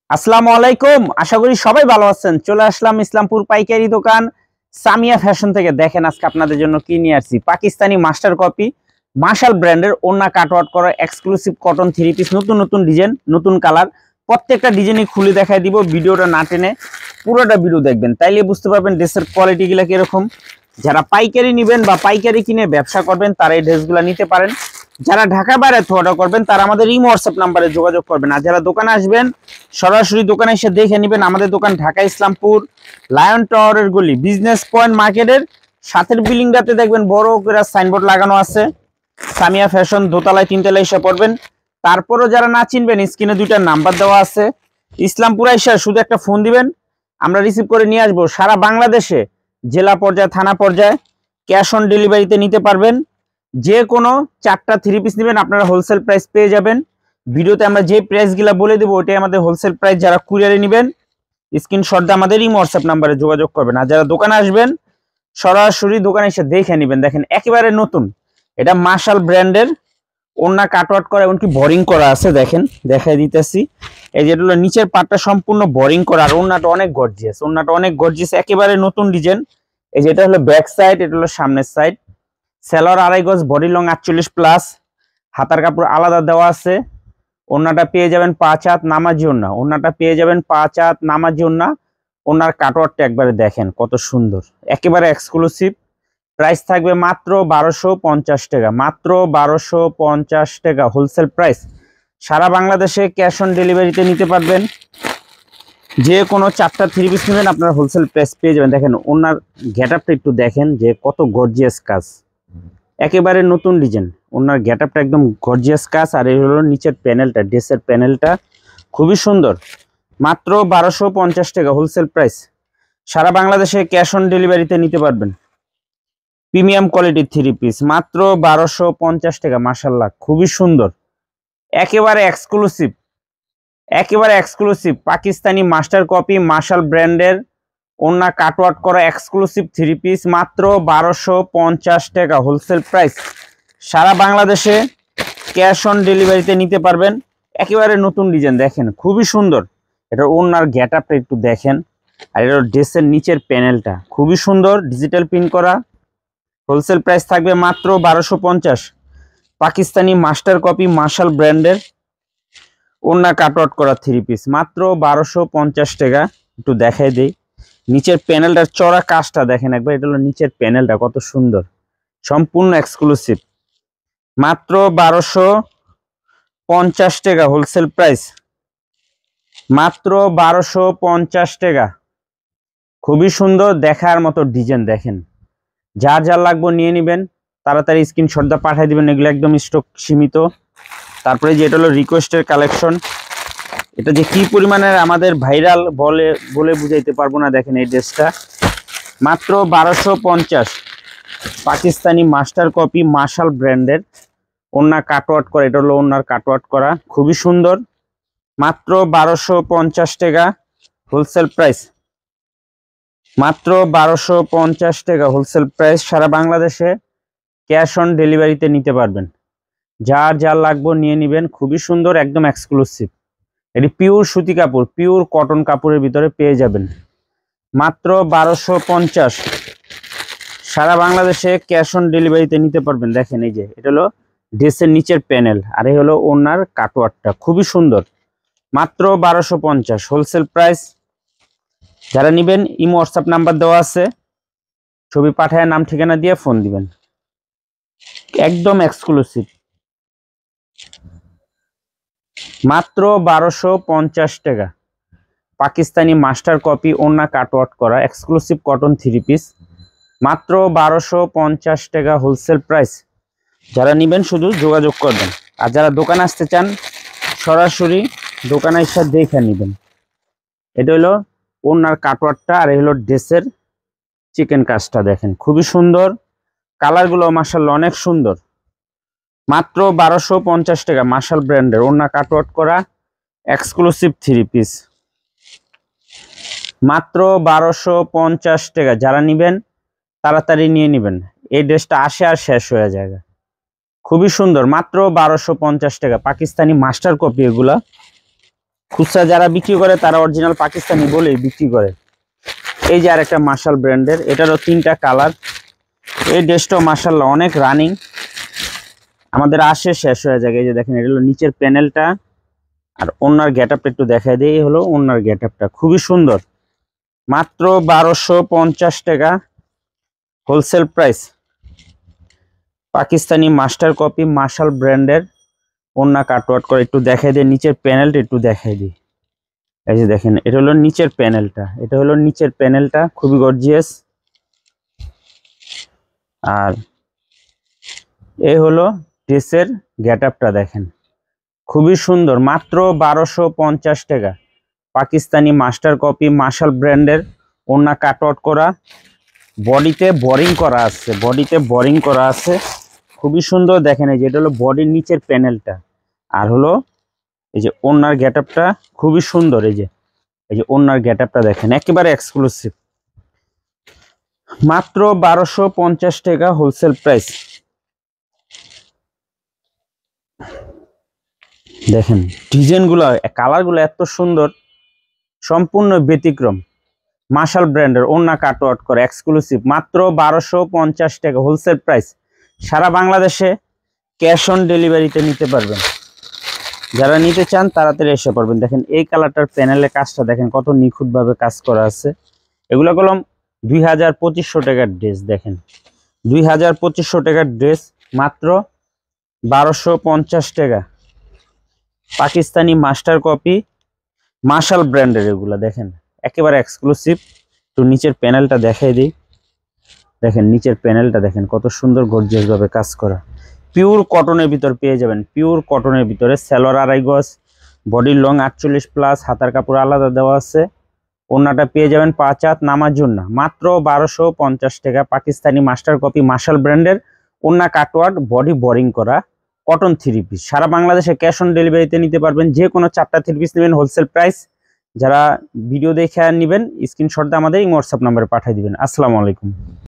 আসসালামু আলাইকুম। আশা করি সবাই ভালো আছেন। চলে আসলাম ইসলামপুর পাইকারি দোকান সামিয়া ফ্যাশন থেকে। দেখেন আজকে আপনাদের জন্য কি নিয়ে আসছি। পাকিস্তানি মাস্টার কপি মার্শাল ব্র্যান্ডের ওন্না কাটওয়ার্ক করা এক্সক্লুসিভ কটন থ্রি পিস, নতুন নতুন ডিজাইন, নতুন কালার। প্রত্যেকটা ডিজাইনই খুলে দেখাই দিব। ভিডিওটা না টেনে পুরোটা ভিডিও দেখবেন, তাইলে বুঝতে পারবেন ড্রেসের কোয়ালিটিগুলো কিরকম। যারা পাইকারি নেবেন বা পাইকারি কিনে ব্যবসা করবেন তারা এই ড্রেসগুলো নিতে পারেন। যারা ঢাকা বাইরে অর্ডার করবেন তারা আমাদের এই হোয়াটসঅ্যাপ নাম্বারে যোগাযোগ করবেন। আর যারা দোকানে আসবেন সরাসরি দোকানে এসে দেখে নেবেন। আমাদের দোকান ঢাকা ইসলামপুর লায়ন টাওয়ারের গলি, বিজনেস পয়েন্ট মার্কেটের সাথের বিল্ডিংটাতে দেখবেন বড় করে সাইনবোর্ড লাগানো আছে সামিয়া ফ্যাশন। দোতলায় তিনতলায় এসে পড়বেন। তারপরও যারা না চিনবেন স্ক্রিনে দুইটা নাম্বার দেওয়া আছে। ইসলামপুর এসে শুধু একটা ফোন দিবেন, আমরা রিসিভ করে নিয়ে আসবো। সারা বাংলাদেশে জেলা পর্যায়ে, থানা পর্যায়ে ক্যাশ অন ডেলিভারিতে নিতে পারবেন। যে কোনো 4টা থ্রি পিস নেবেন আপনারা হোলসেল প্রাইস পেয়ে যাবেন। ভিডিওতে আমরা যে প্রাইসগুলো বলে দেবো ওইটাই আমাদের হোলসেল প্রাইস। যারা কুরিয়ারে নেবেন স্ক্রিনশট দিয়ে আমাদের এই হোয়াটসঅ্যাপ নাম্বারে যোগাযোগ করবেন। আর যারা দোকানে আসবেন সরাসরি দোকানে এসে দেখে নেবেন। দেখেন একেবারে নতুন, এটা মার্শাল ব্র্যান্ডের ওন্না কাটওয়ার্ক করা, এমনকি বোরিং করা আছে। দেখেন দেখাই দিতেছি। এই যেটা হলো নিচের পাটটা সম্পূর্ণ বোরিং করা, আর ওন্নাটা অনেক গর্জিয়াস। ওন্নাটা অনেক গর্জিয়াস, একেবারে নতুন ডিজাইন। এই যেটা হলো ব্যাক সাইড, এটা হলো সামনের সাইড। সেলর 2.5 গজ, বডি লং 48 প্লাস, হাতার কাপড় আলাদা দেওয়া আছে। ওন্নাটা পেয়ে যাবেন 5 হাত নামাজি ওন্না। ওন্নাটা পেয়ে যাবেন 5 হাত নামাজি ওন্না। ওনার কাটওয়ার্কটা একবারে দেখেন কত সুন্দর, একেবারে এক্সক্লুসিভ। প্রাইস থাকবে মাত্র 1250 টাকা, মাত্র 1250 টাকা হোলসেল প্রাইস। সারা বাংলাদেশে ক্যাশ অন ডেলিভারিতে নিতে পারবেন। যে কোনো 4টা থ্রি পিস নেবেন আপনারা হোলসেল প্রাইস পেয়ে যাবেন। দেখেন ওনার গেটআপটা একটু দেখেন যে কত গর্জিয়াস কাজ, একেবারে নতুন ডিজাইন। ওনার গেটআপটা একদম গর্জিয়াস কাজ। আর এই হলো নিচের প্যানেলটা, ড্রেসের প্যানেলটা খুবই সুন্দর। মাত্র 1250 টাকা হোলসেল প্রাইস। সারা বাংলাদেশে ক্যাশ অন ডেলিভারিতে নিতে পারবেন। প্রিমিয়াম কোয়ালিটির থ্রি পিস মাত্র 1250 টাকা। মাশাআল্লাহ খুবই সুন্দর, একেবারে এক্সক্লুসিভ, একেবারে exclusive Pakistani master copy Marshal ব্র্যান্ডের ওন্না কাটওয়ার্ক করা এক্সক্লুসিভ থ্রি পিস মাত্র 1250 টাকা হোলসেল প্রাইস। সারা বাংলাদেশে ক্যাশ অন ডেলিভারিতে নিতে পারবেন। একেবারে নতুন ডিজাইন, দেখেন খুবই সুন্দর। এটা ওন্নার গেটআপটা একটু দেখেন। আর এটা ড্রেসের নিচের প্যানেলটা খুবই সুন্দর, ডিজিটাল প্রিন্ট করা। হোলসেল প্রাইস থাকবে মাত্র 1250। পাকিস্তানি মাস্টার কপি মার্শাল ব্র্যান্ডের ওন্না কাটওয়ার্ক করা থ্রি পিস মাত্র 1250 টাকা। একটু দেখাই দেই নিচের প্যানেলটার চড়া কাজটা দেখেন একবার। এটা হলো নিচের প্যানেলটা কত সুন্দর, সম্পূর্ণ এক্সক্লুসিভ। মাত্র 1250 টাকা হোলসেল প্রাইস, মাত্র 1250 টাকা। খুবই সুন্দর, দেখার মতো ডিজাইন। দেখেন যার যার লাগবে নিয়ে নেবেন, তাড়াতাড়ি স্ক্রিনশট দিয়ে পাঠিয়ে দিবেন। এগুলো একদম স্টক সীমিত। তারপরে যেটা হলো রিকোয়েস্টের কালেকশন, এটা যে কি পরিমাণের আমাদের ভাইরাল বলে বুঝাইতে পারবো না। দেখেন এই ড্রেসটা মাত্র 1250। পাকিস্তানি মাস্টার কপি মার্শাল ব্র্যান্ডের ওন্না কাটওয়ার্ক করা, এটা হলো ওন্নার কাটওয়ার্ক করা, খুবই সুন্দর। মাত্র 1250 টাকা হোলসেল প্রাইস, মাত্র 1250 টাকা হোলসেল প্রাইস। সারা বাংলাদেশে ক্যাশ অন ডেলিভারিতে নিতে পারবেন। যার যার লাগবে নিয়ে নেবেন। খুবই সুন্দর, একদম এক্সক্লুসিভ। এটি পিওর সুতি কাপড়, পিওর কটন কাপড়ের ভিতরে পেয়ে যাবেন। মাত্র 1250। সারা বাংলাদেশে ক্যাশ অন ডেলিভারিতে নিতে পারবেন। দেখেন এই যে এটা হলো ড্রেসের নিচের প্যানেল, আর এই হলো ওনার কাটওয়ার্কটা খুবই সুন্দর। মাত্র 1250 হোলসেল প্রাইস। যারা নেবেন ইমো হোয়াটসঅ্যাপ নাম্বার দেওয়া আছে, ছবি পাঠায় নাম ঠিকানা দিয়ে ফোন দিবেন। একদম এক্সক্লুসিভ, মাত্র 1250 টাকা। পাকিস্তানি মাস্টার কপি ওন্না কাটওয়ার্ক করা এক্সক্লুসিভ কটন থ্রি পিস মাত্র 1250 টাকা হোলসেল প্রাইস। যারা নেবেন শুধু যোগাযোগ করবেন। আর যারা দোকানে আসতে চান সরাসরি দোকানে এসে দেখে নেবেন। এটা হলো ওন্নার কাটওয়ার্কটা, আর এই হলো ড্রেসের চিকেন কাজটা। দেখেন খুবই সুন্দর, কালারগুলো মাশাআল্লাহ অনেক সুন্দর। মাত্র 1250 টাকা মার্শাল ব্র্যান্ডের ওন্না কাটওয়ার্ক করা এক্সক্লুসিভ থ্রি পিস মাত্র 1250 টাকা। যারা নেবেন তাড়াতাড়ি নিয়ে নেবেন, এই ড্রেসটা আসে আর শেষ হয়ে যায়। খুবই সুন্দর, মাত্র 1250 টাকা। পাকিস্তানি মাস্টার কপি এগুলা। খুচরা যারা বিক্রি করে তারা অরিজিনাল পাকিস্তানি বলেই বিক্রি করে। এই যে আরেকটা মার্শাল ব্র্যান্ডের, এটারও 3টা কালার। এই ড্রেসটাও মার্শাল্লাহ অনেক রানিং, আমাদের আসে শেষ হয়ে যায়। এই যে দেখেন, এটা হলো নিচের প্যানেলটা, আর ওনার গেটআপটা একটু দেখাই দিই। হলো ওনার গেটআপটা খুবই সুন্দর, মাত্র 1250 টাকা wholesale price. Pakistani master copy Marshal ব্র্যান্ডের ওন্না কাটওয়ার্ক করে একটু দেখাই দিই। নিচের প্যানেলটা একটু দেখাই দিই। এই যে দেখেন, এটা হলো নিচের প্যানেলটা, এটা হলো নিচের প্যানেলটা, খুবই গর্জিয়াস। আর এই হলো ড্রেসের গেটআপটা, দেখেন খুবই সুন্দর, মাত্র 1250 টাকা। পাকিস্তানি মাস্টার কপি মার্শাল ব্র্যান্ডের ওন্না কাটওয়ার্ক করা, বডিতে বোরিং করা আছে, বডিতে বোরিং করা আছে, খুবই সুন্দর। দেখেন এই যে এটা হলো বডির নিচের প্যানেলটা, আর হলো এই যে ওন্নার গেটআপটা খুবই সুন্দর। এই যে ওন্নার গেটআপটা দেখেন, একেবারে এক্সক্লুসিভ, মাত্র 1250 টাকা হোলসেল প্রাইস। দেখেন ডিজাইনগুলো, কালারগুলো এত সুন্দর, সম্পূর্ণ ব্যতিক্রম। মার্শাল ব্র্যান্ডের ওন্না কাটওয়ার্ক করে এক্সক্লুসিভ, মাত্র 1250 টাকা হোলসেল প্রাইস। সারা বাংলাদেশে ক্যাশ অন ডেলিভারিতে নিতে পারবেন। যারা নিতে চান তাড়াতাড়ি এসে পারবেন। দেখেন এই কালারটার প্যানেলের কাজটা দেখেন কত নিখুঁতভাবে কাজ করা আছে। এগুলো কলম 2200 টাকার ড্রেস। দেখেন 2200 টাকার ড্রেস মাত্র 1250 টাকা। পাকিস্তানি মাস্টার কপি মার্শাল ব্র্যান্ডের এগুলো দেখেন একেবারে এক্সক্লুসিভ। তো নিচের প্যানেলটা দেখাই দিই। দেখেন নিচের প্যানেলটা দেখেন কত সুন্দর গর্জিয়াস ভাবে কাজ করা। পিওর কটনের ভিতর পেয়ে যাবেন, পিওর কটনের ভিতরে। সালোয়ার 2.5 গজ, বডির লং 48+, হাতার কাপড় আলাদা দেওয়া আছে। ওন্নাটা পেয়ে যাবেন 5 হাত নামার জন্য, মাত্র 1250 টাকা। পাকিস্তানি মাস্টার কপি মার্শাল ব্র্যান্ডের ওন্না কাটওয়ার্ক, বডি বোরিং করা, কটন 3 পিস। সারা বাংলাদেশে ক্যাশ অন ডেলিভারিতে নিতে পারবেন। যে কোনো 4টা 3 পিস নেবেন হোলসেল প্রাইস। যারা ভিডিও দেখে নেবেন স্ক্রিনশট দিয়ে আমাদের হোয়াটসঅ্যাপ নাম্বারে পাঠিয়ে দিবেন। আসসালামু আলাইকুম।